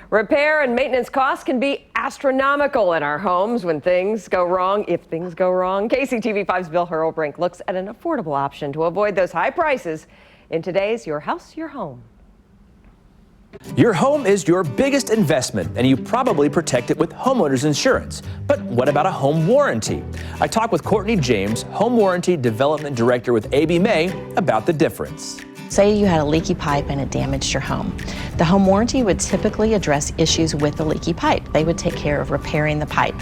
Repair and maintenance costs can be astronomical in our homes when things go wrong, if things go wrong. KCTV5's Bill Hurrelbrink looks at an affordable option to avoid those high prices in today's Your House, Your Home. Your home is your biggest investment, and you probably protect it with homeowners insurance. But what about a home warranty? I talked with Courtney James, Home Warranty Development Director with AB May, about the difference. Say you had a leaky pipe and it damaged your home. The home warranty would typically address issues with the leaky pipe. They would take care of repairing the pipe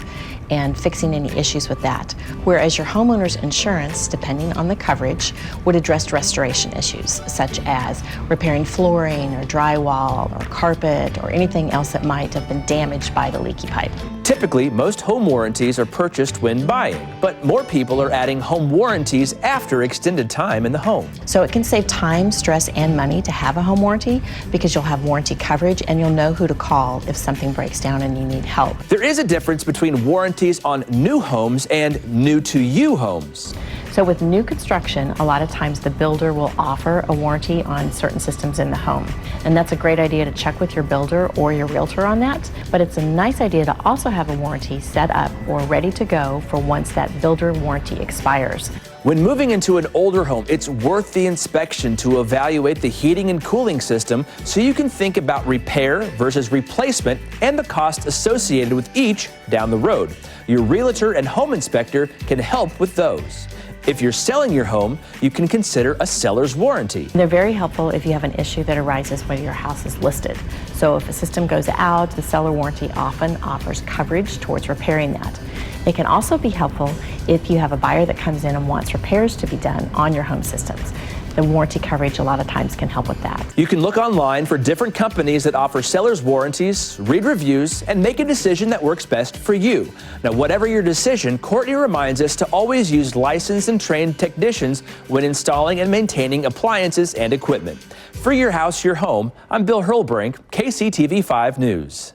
and fixing any issues with that. Whereas your homeowner's insurance, depending on the coverage, would address restoration issues, such as repairing flooring or drywall or carpet or anything else that might have been damaged by the leaky pipe. Typically, most home warranties are purchased when buying, but more people are adding home warranties after extended time in the home. So it can save time, stress, and money to have a home warranty because you'll have warranty coverage and you'll know who to call if something breaks down and you need help. There is a difference between warranties on new homes and new-to-you homes. So with new construction, a lot of times the builder will offer a warranty on certain systems in the home. And that's a great idea to check with your builder or your realtor on that. But it's a nice idea to also have a warranty set up or ready to go for once that builder warranty expires. When moving into an older home, it's worth the inspection to evaluate the heating and cooling system so you can think about repair versus replacement and the cost associated with each down the road. Your realtor and home inspector can help with those. If you're selling your home, you can consider a seller's warranty. They're very helpful if you have an issue that arises when your house is listed. So if a system goes out, the seller warranty often offers coverage towards repairing that. It can also be helpful if you have a buyer that comes in and wants repairs to be done on your home systems. The warranty coverage a lot of times can help with that. You can look online for different companies that offer seller's warranties, read reviews, and make a decision that works best for you. Now, whatever your decision, Courtney reminds us to always use licensed and trained technicians when installing and maintaining appliances and equipment. For Your House, Your Home, I'm Bill Hurrelbrink, KCTV5 News.